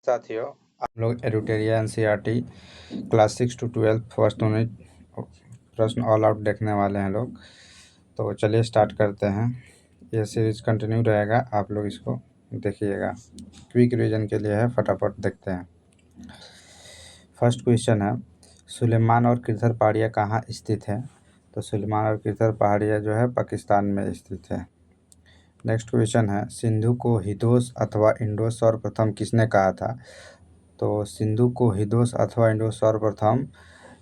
साथियों, आप लोग एडुटेरिया NCERT class 6 to 12 first unit प्रश्न ऑल आउट देखने वाले हैं लोग। तो चलिए स्टार्ट करते हैं। ये सीरीज कंटिन्यू रहेगा, आप लोग इसको देखिएगा। क्विक रिवीजन के लिए है, फटाफट देखते हैं। फर्स्ट क्वेश्चन है, सुलेमान और किरथर पहाड़ियाँ कहाँ स्थित है? तो सुलेमान और किरथर पहाड़ियाँ जो है पाकिस्तान में स्थित है। नेक्स्ट क्वेश्चन है, सिंधु को हिदोस अथवा इंडोस सर्वप्रथम किसने कहा था? तो सिंधु को हिदोस अथवा इंडोस सर्वप्रथम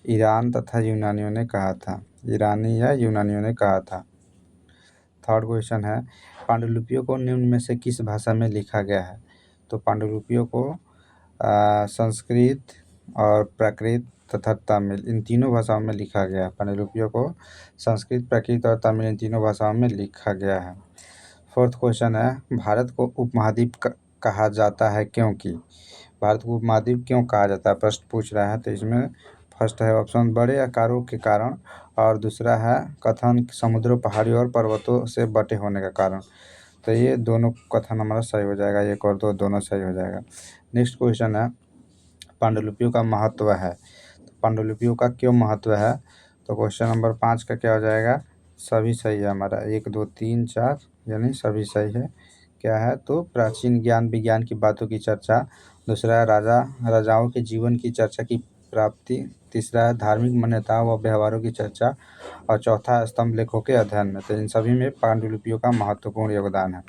ईरान तथा यूनानियों ने कहा था। ईरानी या यूनानियों ने कहा था। थर्ड क्वेश्चन है, पांडुलिपियों को निम्न में से किस भाषा में लिखा गया है? तो पांडुलिपियों को संस्कृत और प्राकृत तथा तमिल, इन तीनों भाषाओं में लिखा गया है। पांडुलिपियों को संस्कृत, प्राकृत और तमिल, इन तीनों भाषाओं में लिखा गया है। फोर्थ क्वेश्चन है, भारत को उपमहाद्वीप कहा जाता है क्योंकि? भारत को उपमहाद्वीप क्यों कहा जाता है, प्रश्न पूछ रहा है। तो इसमें फर्स्ट है ऑप्शन बड़े आकारों के कारण, और दूसरा है कथन समुद्रों, पहाड़ियों और पर्वतों से बटे होने का कारण। तो ये दोनों कथन हमारा सही हो जाएगा, एक और दो दोनों सही हो जाएगा। नेक्स्ट क्वेश्चन है, पांडुलिपियों का महत्व है। तो पांडुलिपियों का क्यों महत्व है? तो क्वेश्चन नंबर 5 का क्या हो जाएगा? सभी सही है हमारा, 1 2 3 4 यानी सभी सही है। क्या है? तो प्राचीन ज्ञान विज्ञान की बातों की चर्चा। दूसरा है राजाओं के जीवन की चर्चा की प्राप्ति। तीसरा है धार्मिक मान्यताओं व व्यवहारों की चर्चा। और चौथा स्तंभ लेखों के अध्ययन में। तो इन सभी में पांडुलिपियों का महत्वपूर्ण योगदान है।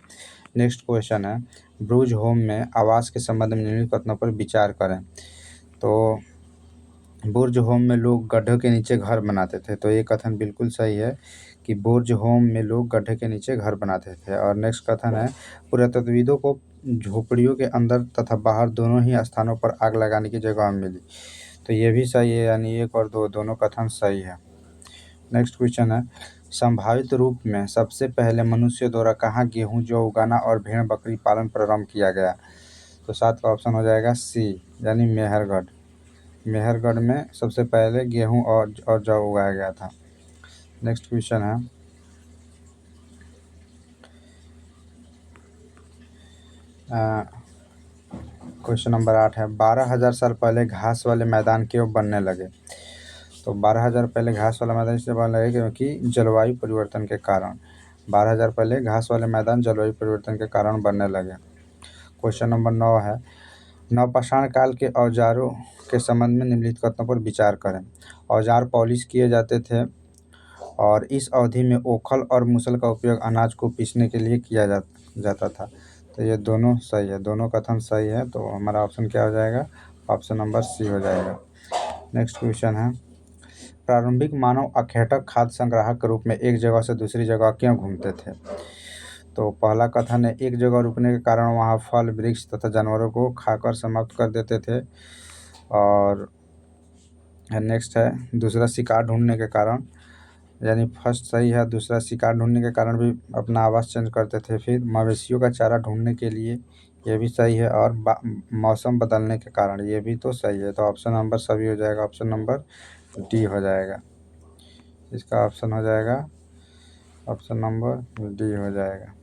नेक्स्ट क्वेश्चन है, ब्रूज होम में आवास के संबंध में निम्नलिखित कथनों पर विचार करें। तो बुर्ज होम में लोग गड्ढों के नीचे घर बनाते थे। तो ये कथन बिल्कुल सही है कि बुर्ज होम में लोग गड्ढे के नीचे घर बनाते थे। और नेक्स्ट कथन है, पुरातत्वविदों को झोपड़ियों के अंदर तथा बाहर दोनों ही स्थानों पर आग लगाने की जगह मिली। तो ये भी सही है, यानी 1 और 2 दोनों कथन सही है। नेक्स्ट क्वेश्चन है, संभावित रूप में सबसे पहले मनुष्य द्वारा कहाँ गेहूँ, जौ उगाना और भेड़ बकरी पालन प्रारंभ किया गया? तो 7 का ऑप्शन हो जाएगा सी, यानी मेहरगढ़। मेहरगढ़ में सबसे पहले गेहूं और जौ उगाया गया था। नेक्स्ट क्वेश्चन है, क्वेश्चन नंबर 8 है, 12,000 साल पहले घास वाले मैदान क्यों बनने लगे? तो 12,000 पहले घास वाला मैदान इसलिए बनने लगे क्योंकि जलवायु परिवर्तन के कारण। 12,000 पहले घास वाले मैदान जलवायु परिवर्तन के कारण बनने लगे। क्वेश्चन नंबर 9 है, नवपाषाण काल के औजारों के संबंध में निम्नलिखित कथनों पर विचार करें। औजार पॉलिश किए जाते थे और इस अवधि में ओखल और मूसल का उपयोग अनाज को पीसने के लिए किया जाता था। तो ये दोनों सही है, दोनों कथन सही है। तो हमारा ऑप्शन क्या हो जाएगा? ऑप्शन नंबर सी हो जाएगा। नेक्स्ट क्वेश्चन है, प्रारंभिक मानव अखेटक खाद्य संग्राहक के रूप में एक जगह से दूसरी जगह क्यों घूमते थे? तो पहला कथन है, एक जगह रुकने के कारण वहाँ फल, वृक्ष तथा जानवरों को खाकर समाप्त कर देते थे। और नेक्स्ट है, दूसरा शिकार ढूंढने के कारण, यानी फर्स्ट सही है। दूसरा शिकार ढूंढने के कारण भी अपना आवास चेंज करते थे। फिर मवेशियों का चारा ढूंढने के लिए, ये भी सही है। और मौसम बदलने के कारण, ये भी तो सही है। तो ऑप्शन नंबर सभी हो जाएगा, ऑप्शन नंबर डी हो जाएगा। इसका ऑप्शन हो जाएगा, ऑप्शन नंबर डी हो जाएगा।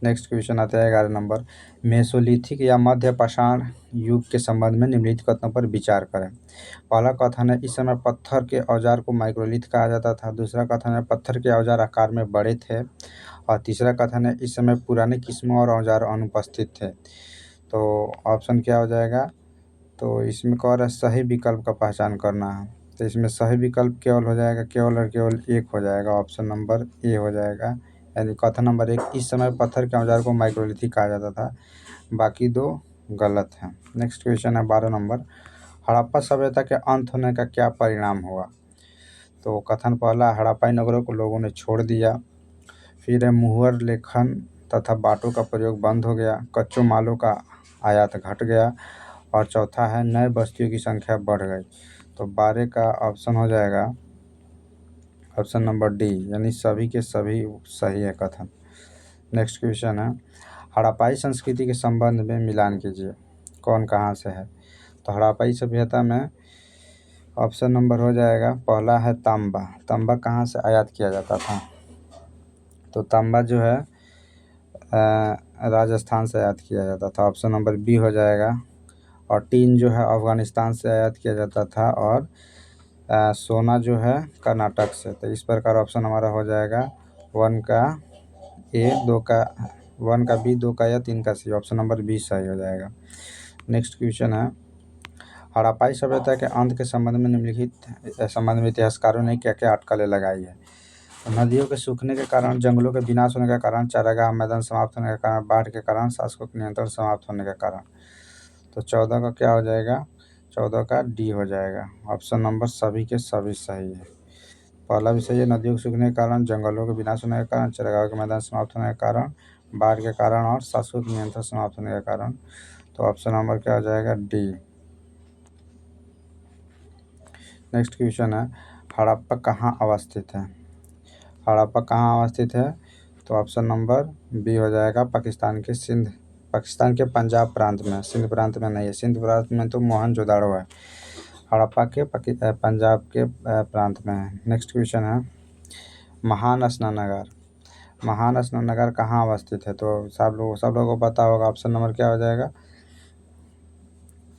नेक्स्ट क्वेश्चन आता है 11 नंबर, मेसोलिथिक या मध्य पाषाण युग के संबंध में निम्नलिखित कथनों पर विचार करें। पहला कथन है, इस समय पत्थर के औजार को माइक्रोलिथ कहा जाता था। दूसरा कथन है, पत्थर के औजार आकार में बड़े थे। और तीसरा कथन है, इस समय पुराने किस्मों और औजार अनुपस्थित थे। तो ऑप्शन क्या हो जाएगा? तो इसमें कह रहा है सही विकल्प का पहचान करना है। तो इसमें सही विकल्प केवल हो जाएगा, केवल और केवल एक हो जाएगा, ऑप्शन नंबर ए हो जाएगा। यानी कथन नंबर 1, इस समय पत्थर के औजार को माइक्रोलिथिक कहा जाता था। बाकी दो गलत हैं। नेक्स्ट क्वेश्चन है 12 नंबर, हड़प्पा सभ्यता के अंत होने का क्या परिणाम हुआ? तो कथन पहला, हड़प्पाई नगरों को लोगों ने छोड़ दिया। फिर है, मुहर लेखन तथा बाटों का प्रयोग बंद हो गया। कच्चों मालों का आयात घट गया। और चौथा है, नए बस्तियों की संख्या बढ़ गई। तो 12 का ऑप्शन हो जाएगा ऑप्शन नंबर डी, यानी सभी के सभी सही है कथन। नेक्स्ट क्वेश्चन है, हड़प्पाई संस्कृति के संबंध में मिलान कीजिए, कौन कहाँ से है? तो हड़प्पाई सभ्यता में ऑप्शन नंबर हो जाएगा, पहला है तांबा। तांबा कहाँ से आयात किया जाता था? तो तांबा जो है राजस्थान से आयात किया जाता था। ऑप्शन नंबर बी हो जाएगा। और टीन जो है अफ़गानिस्तान से आयात किया जाता था, और सोना जो है कर्नाटक से। तो इस प्रकार ऑप्शन हमारा हो जाएगा 1 का ए, 2 का 1 का बी, 2 का या 3 का सी। ऑप्शन नंबर बी सही हो जाएगा। नेक्स्ट क्वेश्चन है, हड़प्पाई सभ्यता के अंत के संबंध में इतिहासकारों ने क्या क्या अटकलें लगाई है। नदियों के सूखने के कारण, जंगलों के विनाश होने का कारण, चारागाह मैदान समाप्त होने के कारण, बाढ़ के कारण, शासकों के नियंत्रण समाप्त होने के कारण। तो 14 का क्या हो जाएगा? 14 का डी हो जाएगा। ऑप्शन नंबर सभी के सभी सही है। पहला भी सही है, नदियों के सूखने के कारण, जंगलों के विनाश होने के कारण, चारागाह के मैदान समाप्त होने के कारण, बाढ़ के कारण और शासकों के नियंत्रण समाप्त होने के कारण। तो ऑप्शन नंबर क्या हो जाएगा? डी। नेक्स्ट क्वेश्चन है, हड़प्पा कहाँ अवस्थित है? हड़प्पा कहाँ अवस्थित है? तो ऑप्शन नंबर बी हो जाएगा, पाकिस्तान के पंजाब प्रांत में। सिंध प्रांत में नहीं है, सिंध प्रांत में तो मोहनजोदाड़ो है। हड़प्पा के पंजाब के प्रांत में है। नेक्स्ट क्वेश्चन है, महान स्नानागार। महान स्नानागार कहाँ अवस्थित है? तो सब लोगों को पता होगा। ऑप्शन नंबर क्या हो जाएगा?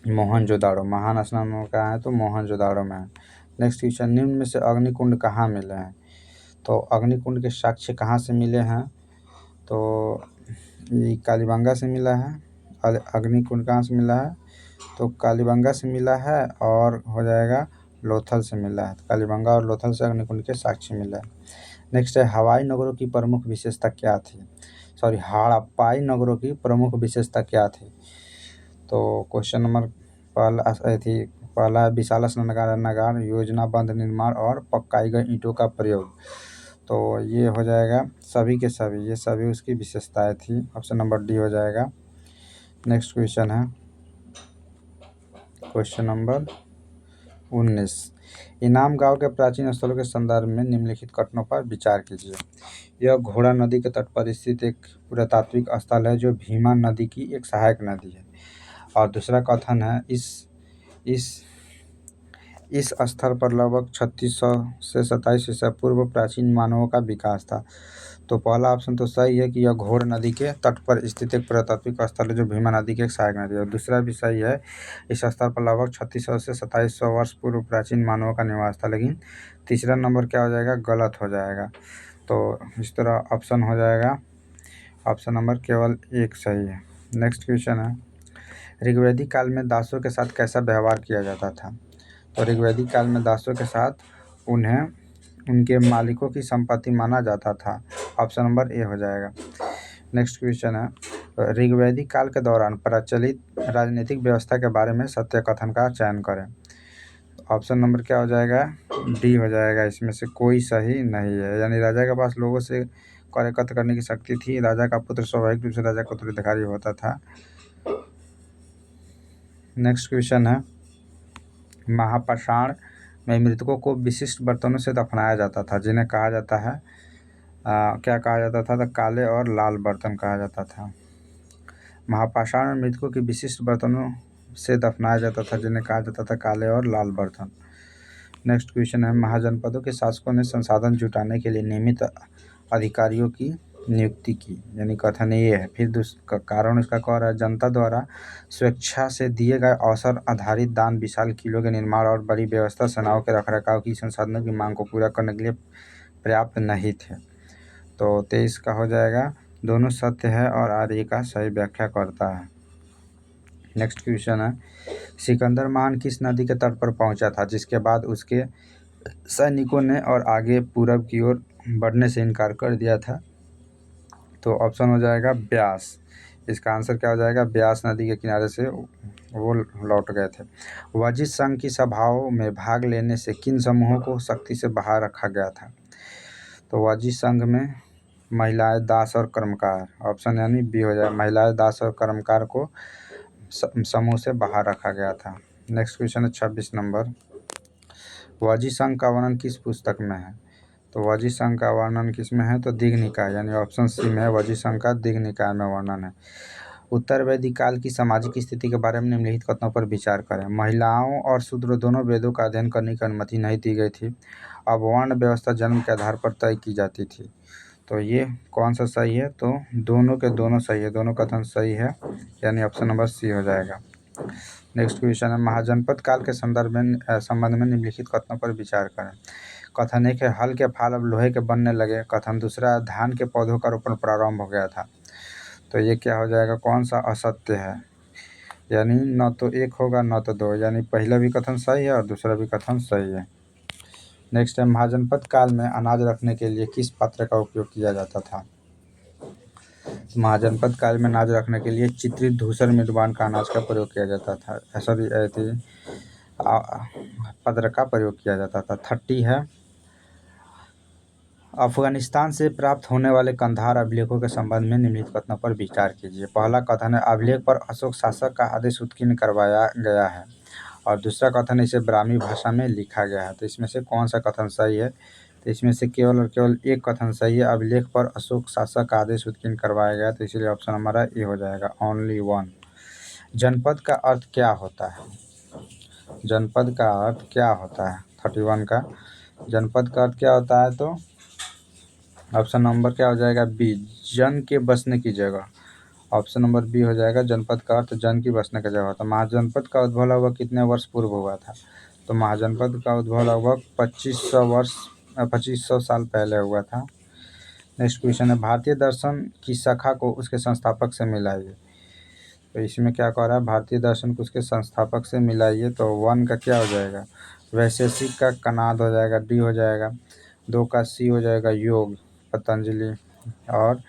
मोहनजोदाड़ो। महान स्नानागार कहाँ है? तो मोहनजोदाड़ो में है। नेक्स्ट क्वेश्चन, निम्न में से अग्निकुंड कहाँ मिले हैं? तो अग्निकुंड के साक्ष्य कहाँ से मिले हैं? तो ये कालीबंगा से मिला है। अग्निकुंड कहाँ से मिला है? तो कालीबंगा से मिला है, और हो जाएगा लोथल से मिला है। कालीबंगा और लोथल से अग्निकुंड के साक्ष्य मिला है। नेक्स्ट है, हवाई नगरों की प्रमुख विशेषता क्या थी? हड़प्पाई नगरों की प्रमुख विशेषता क्या थी? तो क्वेश्चन नंबर पहला है विशाल स्नानागार, योजनाबद्ध निर्माण और पकाई गई ईंटों का प्रयोग। तो ये हो जाएगा सभी के सभी, ये सभी उसकी विशेषताएं थी। ऑप्शन नंबर डी हो जाएगा। नेक्स्ट क्वेश्चन है, क्वेश्चन नंबर 19, इनाम गांव के प्राचीन स्थलों के संदर्भ में निम्नलिखित कथनों पर विचार कीजिए। यह घोड़ा नदी के तट पर स्थित एक पुरातात्विक स्थल है जो भीमा नदी की एक सहायक नदी है। और दूसरा कथन है, इस स्थल पर लगभग 3600 से 2700 ईसा पूर्व प्राचीन मानवों का विकास था। तो पहला ऑप्शन तो सही है कि यह घोड़ नदी के तट पर स्थित एक पुरातात्विक स्थल है जो भीमा नदी की एक सहायक नदी है। और दूसरा भी सही है, इस स्थल पर लगभग 3600 से 2700 वर्ष पूर्व प्राचीन मानवों का निवास था। लेकिन तीसरा नंबर क्या हो जाएगा? गलत हो जाएगा। तो इस तरह ऑप्शन हो जाएगा, ऑप्शन नंबर केवल एक सही है। नेक्स्ट क्वेश्चन है, ऋग्वैदिक काल में दासों के साथ कैसा व्यवहार किया जाता था? तो ऋग्वैदिक काल में दासों के साथ उन्हें उनके मालिकों की संपत्ति माना जाता था। ऑप्शन नंबर ए हो जाएगा। नेक्स्ट क्वेश्चन है, ऋग्वैदिक काल के दौरान प्रचलित राजनीतिक व्यवस्था के बारे में सत्य कथन का चयन करें। ऑप्शन नंबर क्या हो जाएगा? डी हो जाएगा। इसमें से कोई सही नहीं है। यानी राजा के पास लोगों से कर एकत्र करने की शक्ति थी। राजा का पुत्र स्वाभाविक रूप से राजा का उत्तराधिकारी होता था। नेक्स्ट क्वेश्चन है, महापाषाण में मृतकों को विशिष्ट बर्तनों से दफनाया जाता था, जिन्हें कहा जाता है क्या कहा जाता था? तो काले और लाल बर्तन कहा जाता था। महापाषाण में मृतकों की विशिष्ट बर्तनों से दफनाया जाता था, जिन्हें कहा जाता था काले और लाल बर्तन। नेक्स्ट क्वेश्चन है, महाजनपदों के शासकों ने संसाधन जुटाने के लिए नियमित अधिकारियों की नियुक्ति की। यानी कथन ये है। फिर कारण इसका कह रहा है, जनता द्वारा स्वेच्छा से दिए गए अवसर आधारित दान, विशाल किलों के निर्माण और बड़ी व्यवस्था सेनाओं के रखरखाव की संसाधनों की मांग को पूरा करने के लिए पर्याप्त नहीं थे। तो 23 का हो जाएगा। दोनों सत्य है और आर्य का सही व्याख्या करता है। नेक्स्ट क्वेश्चन है, सिकंदर महान किस नदी के तट पर पहुंचा था जिसके बाद उसके सैनिकों ने और आगे पूरब की ओर बढ़ने से इनकार कर दिया था? तो ऑप्शन हो जाएगा ब्यास। इसका आंसर क्या हो जाएगा? ब्यास नदी के किनारे से वो लौट गए थे। वजित संघ की सभाओं में भाग लेने से किन समूहों को सख्ती से बाहर रखा गया था? तो वजित संघ में महिलाएं, दास और कर्मकार। ऑप्शन यानी बी हो जाए, महिलाएं, दास और कर्मकार को समूह से बाहर रखा गया था। नेक्स्ट क्वेश्चन है 26 नंबर, वजित संघ का वर्णन किस पुस्तक में है? तो वजित संघ का वर्णन किस में है? तो दीघनिकाय, यानी ऑप्शन सी में है, वजित संघ का दीघनिकाय में वर्णन है। उत्तर वैदिक काल की सामाजिक स्थिति के बारे में निम्नलिखित कथनों पर विचार करें। महिलाओं और शूद्र दोनों वेदों का अध्ययन करने की अनुमति नहीं दी गई थी। अब वर्ण व्यवस्था जन्म के आधार पर तय की जाती थी। तो ये कौन सा सही है? तो दोनों के दोनों सही है, दोनों कथन सही है, यानी ऑप्शन नंबर सी हो जाएगा। नेक्स्ट क्वेश्चन है, महाजनपद काल के संबंध में निम्नलिखित कथनों पर विचार करें। कथन एक है, हल के फाल अब लोहे के बनने लगे। कथन दूसरा है, धान के पौधों का रोपण प्रारंभ हो गया था। तो ये क्या हो जाएगा? कौन सा असत्य है? यानी न तो एक होगा न तो दो, यानी पहला भी कथन सही है और दूसरा भी कथन सही है। नेक्स्ट है, महाजनपद काल में अनाज रखने के लिए किस पात्र का उपयोग किया जाता था? महाजनपद काल में अनाज रखने के लिए चित्रित धूसर मिर्वाण का अनाज का प्रयोग किया जाता था, सॉरी पत्र का प्रयोग किया जाता था। 30 है, अफगानिस्तान से प्राप्त होने वाले कंधार अभिलेखों के संबंध में निम्नलिखित कथनों पर विचार कीजिए। पहला कथन है, अभिलेख पर अशोक शासक का आदेश उत्कीर्ण करवाया गया है, और दूसरा कथन इसे ब्राह्मी भाषा में लिखा गया है। तो इसमें से कौन सा कथन सही है? तो इसमें से केवल और केवल एक कथन सही है, अभिलेख पर अशोक शासक का आदेश उत्कीर्ण करवाया गया, तो इसलिए ऑप्शन हमारा ए हो जाएगा, ओनली वन। जनपद का अर्थ क्या होता है? जनपद का अर्थ क्या होता है? 31 का जनपद का अर्थ क्या होता है? तो ऑप्शन नंबर क्या हो जाएगा? बी, जन के बसने की जगह। ऑप्शन नंबर बी हो जाएगा, जनपद का अर्थ जन की बसने की जगह होता है। महाजनपद का उद्भव लगभग कितने वर्ष पूर्व हुआ था? तो महाजनपद का उद्भव लगभग 2500 साल पहले हुआ था। नेक्स्ट क्वेश्चन है, भारतीय दर्शन की शाखा को उसके संस्थापक से मिलाइए। तो इसमें क्या कह रहा है? भारतीय दर्शन को उसके संस्थापक से मिलाइए। तो 1 का क्या हो जाएगा? वैशेषिक का कनाद हो जाएगा, डी हो जाएगा। 2 का सी हो जाएगा, योग पतंजलि, और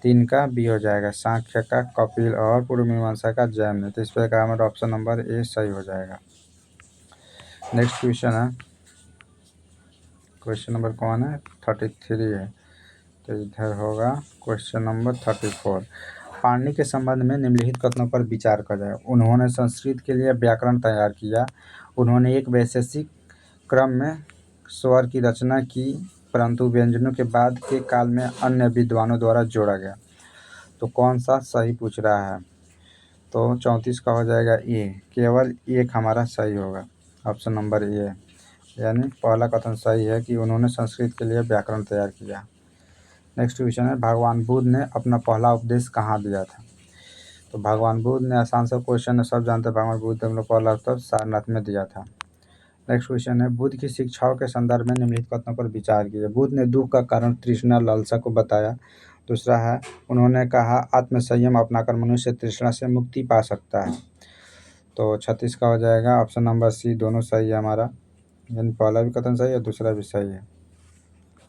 3 का बी हो जाएगा, सांख्य का कपिल, और पूर्व मीमांसा का जैन। तो इस प्रकार हमारा ऑप्शन नंबर ए सही हो जाएगा। नेक्स्ट क्वेश्चन है, क्वेश्चन नंबर कौन है? 33 है, तो इधर होगा क्वेश्चन नंबर 34। पाणिनि के संबंध में निम्नलिखित कथनों पर विचार करें। उन्होंने संस्कृत के लिए व्याकरण तैयार किया। उन्होंने एक वैशेषिक क्रम में स्वर की रचना की, परंतु व्यंजनों के बाद के काल में अन्य विद्वानों द्वारा जोड़ा गया। तो कौन सा सही पूछ रहा है? तो 34 का हो जाएगा ए, केवल एक हमारा सही होगा, ऑप्शन नंबर ए, यानी पहला कथन सही है कि उन्होंने संस्कृत के लिए व्याकरण तैयार किया। नेक्स्ट क्वेश्चन है, भगवान बुद्ध ने अपना पहला उपदेश कहाँ दिया था? तो भगवान बुद्ध ने, आसान सा क्वेश्चन है, सब जानते हैं, भगवान बुद्ध ने अपना पहला उपदेश सारनाथ में दिया था। नेक्स्ट क्वेश्चन है, बुद्ध की शिक्षाओं के संदर्भ में निम्नलिखित कथनों पर विचार कीजिए। बुद्ध ने दुख का कारण तृष्णा लालसा को बताया। दूसरा है, उन्होंने कहा आत्मसंयम अपनाकर मनुष्य तृष्णा से मुक्ति पा सकता है। तो 36 का हो जाएगा, ऑप्शन नंबर सी, दोनों सही है हमारा, यानी पहला भी कथन सही है, दूसरा भी सही है।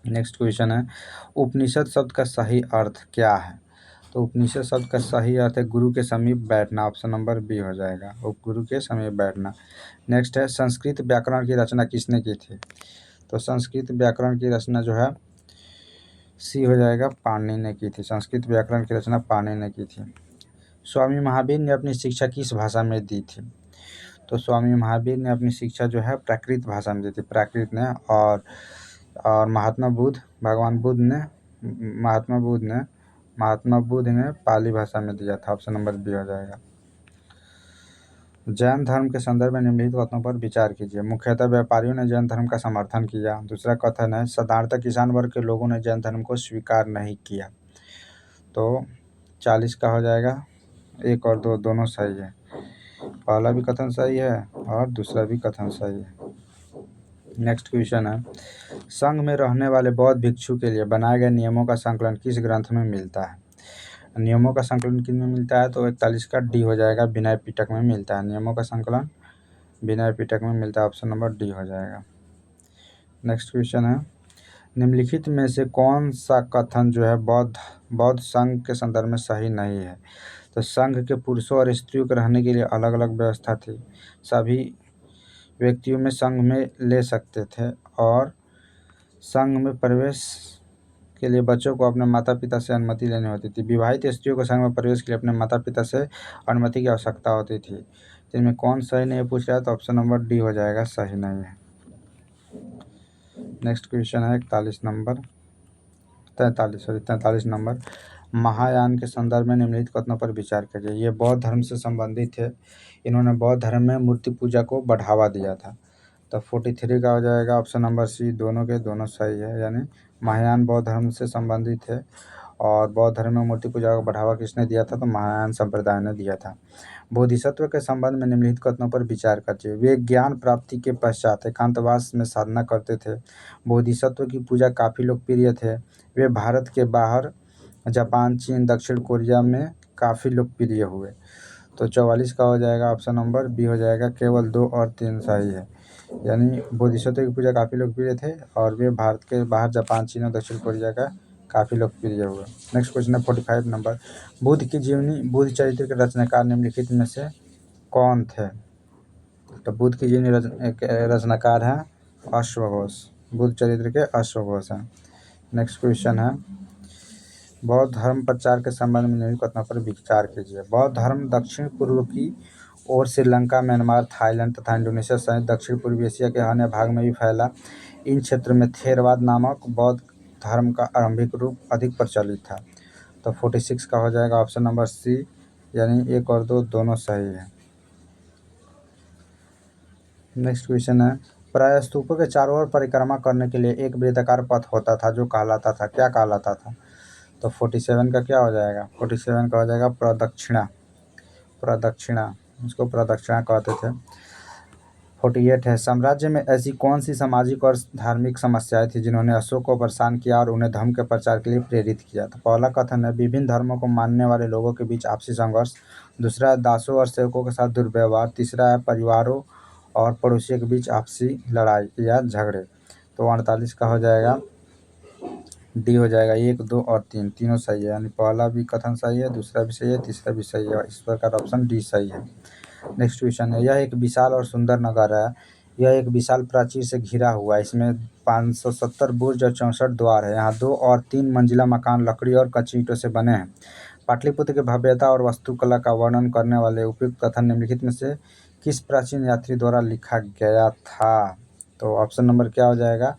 नेक्स्ट क्वेश्चन है, उपनिषद शब्द का सही अर्थ क्या है? तो उपनिषद शब्द का सही अर्थ है गुरु के समीप बैठना, ऑप्शन नंबर बी हो जाएगा, गुरु के समीप बैठना। नेक्स्ट है, संस्कृत व्याकरण की रचना किसने की थी? तो संस्कृत व्याकरण की रचना जो है सी हो जाएगा, पाणिनि ने की थी। संस्कृत व्याकरण की रचना पाणिनि ने की थी। स्वामी महावीर ने अपनी शिक्षा किस भाषा में दी थी? तो स्वामी महावीर ने अपनी शिक्षा जो है प्राकृत भाषा में दी थी, प्राकृत ने। और महात्मा बुद्ध, भगवान बुद्ध ने, महात्मा बुद्ध ने पाली भाषा में दिया था, ऑप्शन नंबर बी हो जाएगा। जैन धर्म के संदर्भ में निम्नलिखित कथनों पर विचार कीजिए। मुख्यतः व्यापारियों ने जैन धर्म का समर्थन किया। दूसरा कथन है, साधारणतः किसान वर्ग के लोगों ने जैन धर्म को स्वीकार नहीं किया। तो 40 का हो जाएगा, 1 और 2 दोनों सही है, पहला भी कथन सही है और दूसरा भी कथन सही है। नेक्स्ट क्वेश्चन है, संघ में रहने वाले बौद्ध भिक्षु के लिए बनाए गए नियमों का संकलन किस ग्रंथ में मिलता है? नियमों का संकलन किन में मिलता है? तो 41 का डी हो जाएगा, विनय पिटक में मिलता है। नियमों का संकलन विनय पिटक में मिलता है, ऑप्शन नंबर डी हो जाएगा। नेक्स्ट क्वेश्चन है, निम्नलिखित में से कौन सा कथन जो है बौद्ध संघ के संदर्भ में सही नहीं है? तो संघ के पुरुषों और स्त्रियों के रहने के लिए अलग अलग व्यवस्था थी। सभी व्यक्तियों में संघ में ले सकते थे, और संघ में प्रवेश के लिए बच्चों को अपने माता पिता से अनुमति लेनी होती थी। विवाहित स्त्रियों को संघ में प्रवेश के लिए अपने माता पिता से अनुमति की आवश्यकता होती थी। तो इनमें कौन सही नहीं पूछ रहा है? तो ऑप्शन नंबर डी हो जाएगा, सही नहीं है। नेक्स्ट क्वेश्चन है 43 नंबर, महायान के संदर्भ में निम्नलिखित कथनों पर विचार कीजिए। ये बौद्ध धर्म से संबंधित है। इन्होंने बौद्ध धर्म में मूर्ति पूजा को बढ़ावा दिया था। तो 43 का हो जाएगा, ऑप्शन नंबर सी, दोनों के दोनों सही है, यानी महायान बौद्ध धर्म से संबंधित है। और बौद्ध धर्म में मूर्ति पूजा को बढ़ावा किसने दिया था? तो महायान संप्रदाय ने दिया था। बोधिसत्व के संबंध में निम्नलिखित कथनों पर विचार कीजिए। वे ज्ञान प्राप्ति के पश्चात एकांतवास में साधना करते थे। बोधिसत्व की पूजा काफ़ी लोकप्रिय थे। वे भारत के बाहर जापान, चीन, दक्षिण कोरिया में काफ़ी लोकप्रिय हुए। तो 44 का हो जाएगा ऑप्शन नंबर बी हो जाएगा। केवल 2 और 3 सही है। यानी बोधिसत्व की पूजा काफ़ी लोकप्रिय थे और वे भारत के बाहर जापान, चीन और दक्षिण कोरिया का काफ़ी लोकप्रिय हुए। नेक्स्ट क्वेश्चन है 45 नंबर। बुद्ध की जीवनी, बुद्ध चरित्र के रचनाकार निम्नलिखित में से कौन थे? तो बुद्ध की जीवनी रचनाकार हैं अश्वघोष। बुद्ध चरित्र के अश्वघोष हैं। नेक्स्ट क्वेश्चन है बौद्ध धर्म प्रचार के संबंध में निम्नलिखित कथनों पर विचार कीजिए। बौद्ध धर्म दक्षिण पूर्व की ओर श्रीलंका, म्यांमार, थाईलैंड तथा इंडोनेशिया सहित दक्षिण पूर्वी एशिया के अन्य भाग में भी फैला। इन क्षेत्रों में थेरवाद नामक बौद्ध धर्म का आरंभिक रूप अधिक प्रचलित था। तो 46 का हो जाएगा ऑप्शन नंबर सी, यानी 1 और 2 दोनों सही है। नेक्स्ट क्वेश्चन है प्रायः स्तूपों के चारों ओर परिक्रमा करने के लिए एक वृत्ताकार पथ होता था जो कहलाता था, क्या कहलाता था? तो 47 का क्या हो जाएगा? 47 का हो जाएगा प्रदक्षिणा। प्रदक्षिणा, उसको प्रदक्षिणा कहते थे। 48 है साम्राज्य में ऐसी कौन सी सामाजिक और धार्मिक समस्याएं थी जिन्होंने अशोक को परेशान किया और उन्हें धर्म के प्रचार के लिए प्रेरित किया? तो पहला कथन है विभिन्न धर्मों को मानने वाले लोगों के बीच आपसी संघर्ष। दूसरा है दासों और सेवकों के साथ दुर्व्यवहार। तीसरा है परिवारों और पड़ोसियों के बीच आपसी लड़ाई या झगड़े। तो 48 का हो जाएगा डी हो जाएगा। 1, 2 और 3 तीनों सही है, यानी पहला भी कथन सही है, दूसरा भी सही है, तीसरा भी सही है। इस प्रकार ऑप्शन डी सही है। नेक्स्ट क्वेश्चन है यह एक विशाल और सुंदर नगर है। यह एक विशाल प्राचीर से घिरा हुआ है। इसमें 570 बुर्ज और 64 द्वार है। यहाँ 2 और 3 मंजिला मकान लकड़ी और कच्ची ईंटों से बने हैं। पाटलिपुत्र की भव्यता और वास्तुकला का वर्णन करने वाले उपयुक्त कथन निम्नलिखित में से किस प्राचीन यात्री द्वारा लिखा गया था? तो ऑप्शन नंबर क्या हो जाएगा?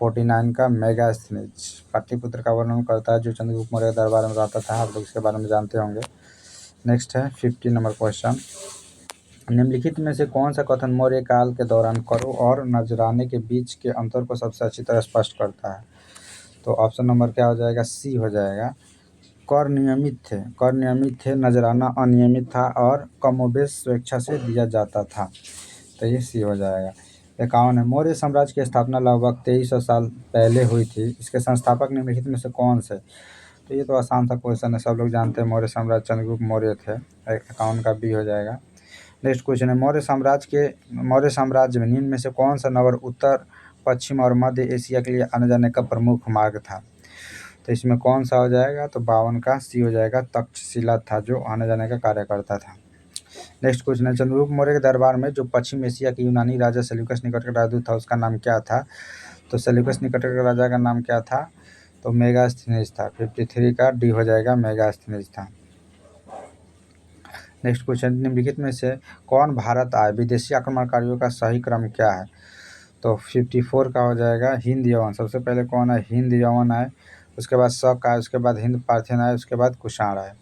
49 का मेगास्थनीज पाटलिपुत्र का वर्णन करता है जो चंद्रगुप्त मौर्य के दरबार में रहता था। आप लोग इसके बारे में जानते होंगे। नेक्स्ट है 50 नंबर क्वेश्चन। निम्नलिखित में से कौन सा कथन मौर्य काल के दौरान करों और नजराने के बीच के अंतर को सबसे अच्छी तरह स्पष्ट करता है? तो ऑप्शन नंबर क्या हो जाएगा? सी हो जाएगा। कर नियमित थे, नजराना अनियमित था और कमोबेश स्वेच्छा से दिया जाता था। तो ये सी हो जाएगा। 51 है मौर्य साम्राज्य की स्थापना लगभग 2300 साल पहले हुई थी। इसके संस्थापक निम्नलिखित में से कौन से? तो ये तो आसान सा क्वेश्चन है, सब लोग जानते हैं मौर्य साम्राज्य चंद्रगुप्त मौर्य थे। 51 का बी हो जाएगा। नेक्स्ट क्वेश्चन है मौर्य साम्राज्य में निम्न में से कौन सा नगर उत्तर, पश्चिम और मध्य एशिया के लिए आने जाने का प्रमुख मार्ग था? तो इसमें कौन सा हो जाएगा? तो 52 का सी हो जाएगा। तक्षशिला था जो आने जाने का कार्य करता था। नेक्स्ट क्वेश्चन है चंद्रगुप्त मौर्य के दरबार में जो पश्चिम एशिया के यूनानी राजा सेल्यूकस निकटर का राजदूत था उसका नाम क्या था? तो सेल्यूकस निकटर के राजा का नाम क्या था? तो मेगास्थनीज था। 53 का डी हो जाएगा, मेगास्थनीज था। नेक्स्ट क्वेश्चन निम्नलिखित में से कौन भारत आए? विदेशी आक्रमणकारियों का सही क्रम क्या है? तो 54 का हो जाएगा हिंद यवन। सबसे पहले कौन है? हिंद यवन आए, उसके बाद शक आए, उसके बाद हिंद पार्थियन आए, उसके बाद कुषाण आए।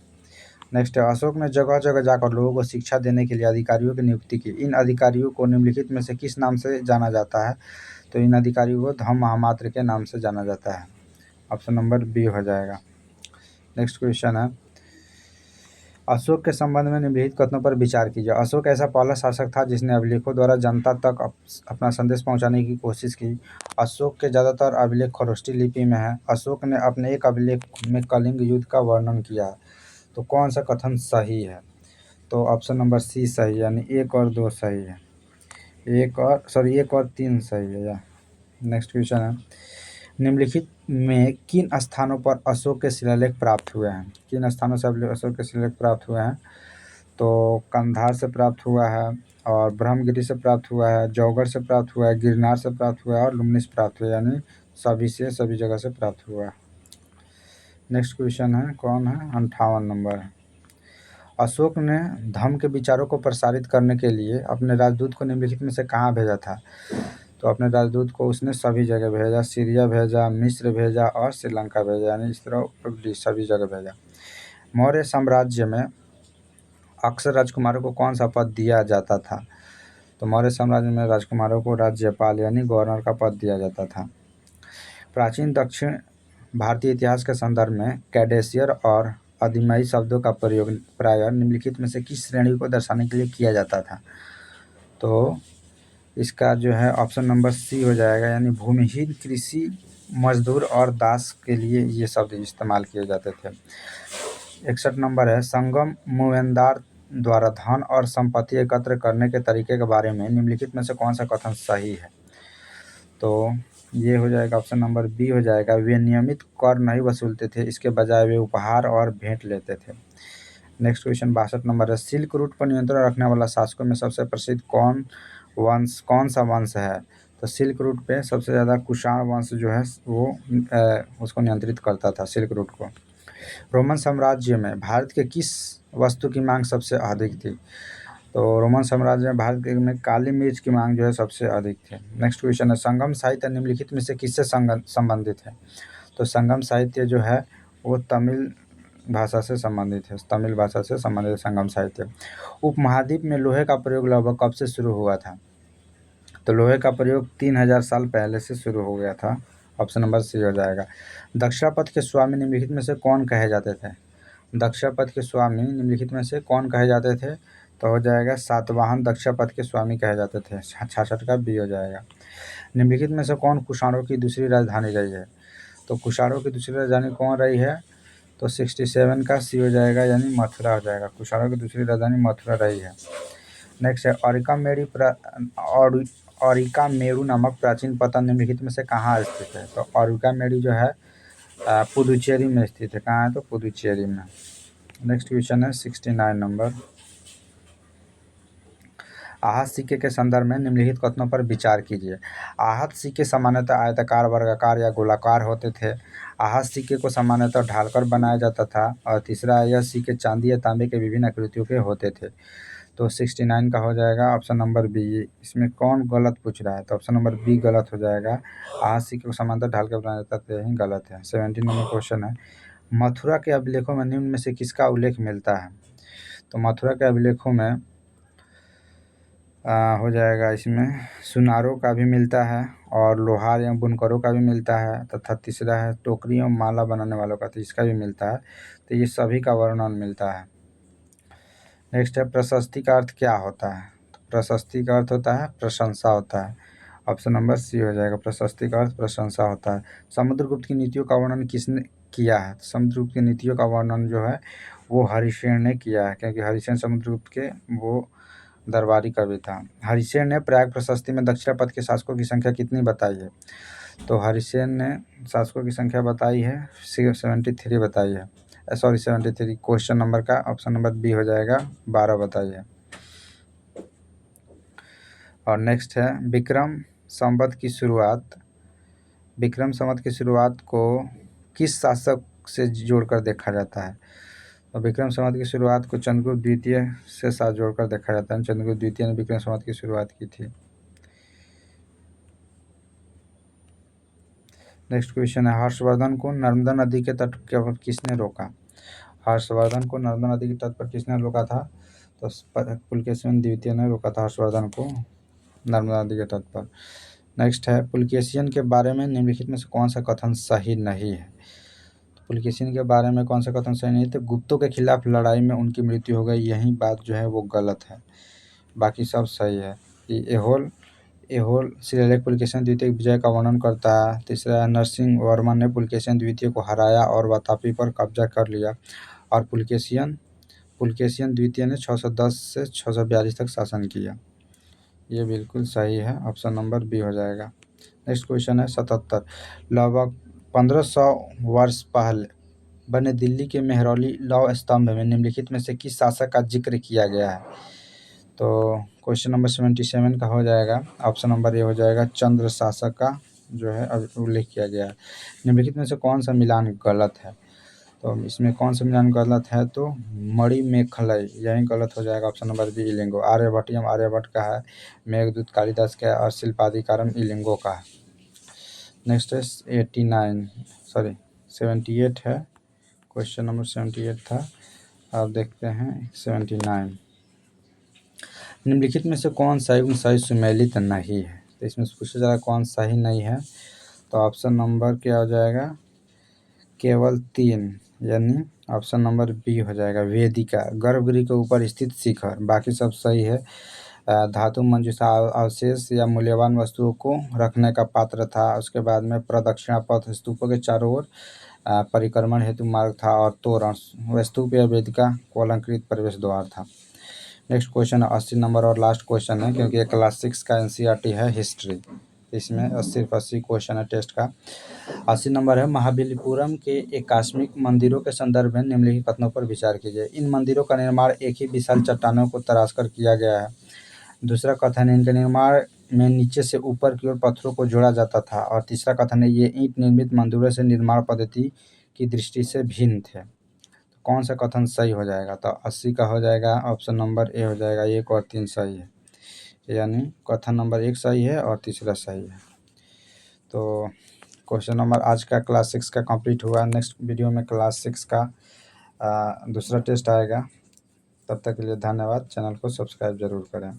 नेक्स्ट है अशोक ने जगह जगह जाकर लोगों को शिक्षा देने के लिए अधिकारियों की नियुक्ति की। इन अधिकारियों को निम्नलिखित में से किस नाम से जाना जाता है? तो इन अधिकारियों को धम्म महामात्र के नाम से जाना जाता है। ऑप्शन नंबर बी हो जाएगा। नेक्स्ट क्वेश्चन है अशोक के संबंध में निम्नलिखित कथनों पर विचार कीजिए। अशोक ऐसा पहला शासक था जिसने अभिलेखों द्वारा जनता तक अपना संदेश पहुंचाने की कोशिश की। अशोक के ज़्यादातर अभिलेख खरोष्ठी लिपि में हैं। अशोक ने अपने एक अभिलेख में कलिंग युद्ध का वर्णन किया है। तो कौन सा कथन सही है? तो ऑप्शन नंबर सी सही है, यानी 1 और 2 सही है। 1 और 3 सही है। नेक्स्ट क्वेश्चन है निम्नलिखित में किन स्थानों पर अशोक के शिलालेख प्राप्त हुए हैं? किन स्थानों से अशोक के शिलालेख प्राप्त हुए हैं? तो कंधार से प्राप्त हुआ है और ब्रह्मगिरी से प्राप्त हुआ है, जौगढ़ से प्राप्त हुआ है, गिरनार से प्राप्त हुआ है और लुम्बिनी से प्राप्त हुआ है, यानी सभी जगह से प्राप्त हुआ है। नेक्स्ट क्वेश्चन है कौन है? 58 नंबर है। अशोक ने धम्म के विचारों को प्रसारित करने के लिए अपने राजदूत को निम्नलिखित में से कहाँ भेजा था? तो अपने राजदूत को उसने सभी जगह भेजा। सीरिया भेजा, मिस्र भेजा और श्रीलंका भेजा, यानी इस तरह सभी जगह भेजा। मौर्य साम्राज्य में अक्सर राजकुमारों को कौन सा पद दिया जाता था? तो मौर्य साम्राज्य में राजकुमारों को राज्यपाल यानी गवर्नर का पद दिया जाता था। प्राचीन दक्षिण भारतीय इतिहास के संदर्भ में कैडेसियर और अधिमयी शब्दों का प्रयोग प्रायः निम्नलिखित में से किस श्रेणी को दर्शाने के लिए किया जाता था? तो इसका जो है ऑप्शन नंबर सी हो जाएगा, यानी भूमिहीन कृषि मजदूर और दास के लिए ये शब्द इस्तेमाल किए जाते थे। 61 नंबर है, संगम मुवेंदार द्वारा धन और संपत्ति एकत्र करने के तरीके के बारे में निम्नलिखित में से कौन सा कथन सही है? तो ये हो जाएगा ऑप्शन नंबर बी हो जाएगा, वे नियमित कर नहीं वसूलते थे, इसके बजाय वे उपहार और भेंट लेते थे। नेक्स्ट क्वेश्चन 62 नंबर है, सिल्क रूट पर नियंत्रण रखने वाला शासकों में सबसे प्रसिद्ध कौन सा वंश है? तो सिल्क रूट पे सबसे ज़्यादा कुषाण वंश जो है वो उसको नियंत्रित करता था, सिल्क रूट को। रोमन साम्राज्य में भारत के किस वस्तु की मांग सबसे अधिक थी? तो रोमन साम्राज्य में भारत में काली मिर्च की मांग जो है सबसे अधिक थी। नेक्स्ट क्वेश्चन है, संगम साहित्य निम्नलिखित में से किससे संबंधित है? तो संगम साहित्य जो है वो तमिल भाषा से संबंधित है, तमिल भाषा से संबंधित संगम साहित्य। उपमहाद्वीप में लोहे का प्रयोग लगभग कब से शुरू हुआ था? तो लोहे का प्रयोग 3000 साल पहले से शुरू हो गया था, ऑप्शन नंबर सी हो जाएगा। दक्षापथ के स्वामी निम्नलिखित में से कौन कहे जाते थे? दक्षापथ के स्वामी निम्नलिखित में से कौन कहे जाते थे? तो हो जाएगा सातवाहन दक्षापथ के स्वामी कहे जाते थे, 66 का बी हो जाएगा। निम्नलिखित में से कौन कुषाणों की दूसरी राजधानी रही है? तो कुषाणों की दूसरी राजधानी कौन रही है? तो 67 का सी हो जाएगा, यानी मथुरा हो जाएगा। कुषाणों की दूसरी राजधानी मथुरा रही है। नेक्स्ट है, ओरिका मेरू नामक प्राचीन पत्थर निम्नलिखित में से कहाँ स्थित है? तो ओरिका मेरू जो है पुदुचेरी में स्थित है। कहाँ है? तो पुदुचेरी में। नेक्स्ट क्वेश्चन है 69 नंबर, आहत सिक्के के संदर्भ में निम्नलिखित कथनों पर विचार कीजिए। आहत सिक्के सामान्यतः आयताकार, वर्गाकार या गोलाकार होते थे। आहत सिक्के को सामान्यतः ढालकर बनाया जाता था। और तीसरा, यह सिक्के चांदी या तांबे के विभिन्न आकृतियों के होते थे। तो 69 का हो जाएगा ऑप्शन नंबर बी। इसमें कौन गलत पूछ रहा है? तो ऑप्शन नंबर बी गलत हो जाएगा, आहत सिक्के को समांतर ढालकर बनाया जाता था, यही गलत है। 70 नंबर क्वेश्चन है, मथुरा के अभिलेखों में निम्न में से किसका उल्लेख मिलता है? तो मथुरा के अभिलेखों में हो जाएगा, इसमें सुनारों का भी मिलता है और लोहार एवं बुनकरों का भी मिलता है, तथा तीसरा है टोकरी एवं माला बनाने वालों का, तो इसका भी मिलता है। तो ये सभी का वर्णन मिलता है। नेक्स्ट है, प्रशस्ति का अर्थ क्या होता है? तो प्रशस्ति का अर्थ होता है प्रशंसा होता है, ऑप्शन नंबर सी हो जाएगा। प्रशस्ति का अर्थ प्रशंसा होता है। समुद्रगुप्त की नीतियों का वर्णन किसने किया है? समुद्रगुप्त की नीतियों का वर्णन जो है वो हरिसेन ने किया है, क्योंकि हरिसेन समुद्रगुप्त के वो दरबारी कवि था। हरिसेन ने प्रयाग प्रशस्ति में दक्षिणापथ के शासकों की संख्या कितनी बताई है? तो हरिसेन ने शासकों की संख्या बताई है 73 बताई है, सॉरी 73। क्वेश्चन नंबर का ऑप्शन नंबर बी हो जाएगा, 12 बताई है। और नेक्स्ट है, विक्रम संवत की शुरुआत को किस शासक से जोड़कर देखा जाता है? तो विक्रम संवत की शुरुआत को चंद्रगुप्त द्वितीय से साथ जोड़कर देखा जाता है। चंद्रगुप्त द्वितीय ने विक्रम संवत की शुरुआत की थी। नेक्स्ट क्वेश्चन है, हर्षवर्धन को नर्मदा नदी के तट पर किसने रोका? हर्षवर्धन को नर्मदा नदी के तट पर किसने रोका था? तो पुलकेशिन द्वितीय ने रोका था हर्षवर्धन को नर्मदा नदी के तट पर। नेक्स्ट है, पुलकेशिन के बारे में निम्नलिखित में से कौन सा कथन सही नहीं है? पुलकेशिन के बारे में कौन सा कथन सही नहीं है? तो गुप्तों के खिलाफ लड़ाई में उनकी मृत्यु हो गई, यही बात जो है वो गलत है, बाकी सब सही है। कि एहोल शिलालेख पुलकेशिन द्वितीय की विजय का वर्णन करता है। तीसरा है, नरसिंह वर्मन ने पुलकेशिन द्वितीय को हराया और वातापी पर कब्जा कर लिया। और पुलकेशिन द्वितीय ने 610 से 642 तक शासन किया। ये बिल्कुल सही है, ऑप्शन नंबर बी हो जाएगा। नेक्स्ट क्वेश्चन है 77, लगभग 1500 वर्ष पहले बने दिल्ली के मेहरौली लौह स्तंभ में निम्नलिखित में से किस शासक का जिक्र किया गया है? तो क्वेश्चन नंबर 77 का हो जाएगा, ऑप्शन नंबर ए हो जाएगा, चंद्र शासक का जो है उल्लेख किया गया है। निम्नलिखित में से कौन सा मिलान गलत है? तो इसमें कौन सा मिलान गलत है? तो मणिमेखलई, यही गलत हो जाएगा, option number B इलिंगो। Aryabhatiyam Aryabhata का है, मेघदूत कालिदास का है और शिल्पाधिकारम इलिंगो का है। नेक्स्ट है 78 है, क्वेश्चन नंबर 78 था। आप देखते हैं 79, निम्नलिखित में से कौन सा युग्म सही सुमेलित नहीं है? तो इसमें से पूछा जा रहा है कौन सही नहीं है। तो ऑप्शन नंबर क्या हो जाएगा, केवल 3, यानी ऑप्शन नंबर बी हो जाएगा, वेदिका, गर्भगृह के ऊपर स्थित शिखर। बाकी सब सही है। धातु मंजूषा अवशेष या मूल्यवान वस्तुओं को रखने का पात्र था। उसके बाद में प्रदक्षिणा पथ स्तूपों के चारों ओर परिक्रमण हेतु मार्ग था, और तोरण वह स्तूप या वेदिका को अलंकृत प्रवेश द्वार था। नेक्स्ट क्वेश्चन 80 नंबर और लास्ट क्वेश्चन है, क्योंकि ये क्लास 6 का एनसीईआरटी है हिस्ट्री, इसमें सिर्फ 80 क्वेश्चन है टेस्ट का। 80 नंबर है, महाबलीपुरम के एकाश्मिक मंदिरों के संदर्भ में निम्नलिखित कथनों पर विचार कीजिए। इन मंदिरों का निर्माण एक ही विशाल चट्टानों को तराशकर किया गया है। दूसरा कथन है, इनके निर्माण में नीचे से ऊपर की ओर पत्थरों को जोड़ा जाता था। और तीसरा कथन है, ये ईंट निर्मित मंदिरों से निर्माण पद्धति की दृष्टि से भिन्न थे। तो कौन सा कथन सही हो जाएगा, तो 80 का हो जाएगा ऑप्शन नंबर ए हो जाएगा, 1 और 3 सही है, यानी कथन नंबर 1 सही है और तीसरा सही है। तो क्वेश्चन नंबर आज का क्लास 6 का कंप्लीट हुआ। नेक्स्ट वीडियो में क्लास 6 का दूसरा टेस्ट आएगा। तब तक के लिए धन्यवाद। चैनल को सब्सक्राइब जरूर करें।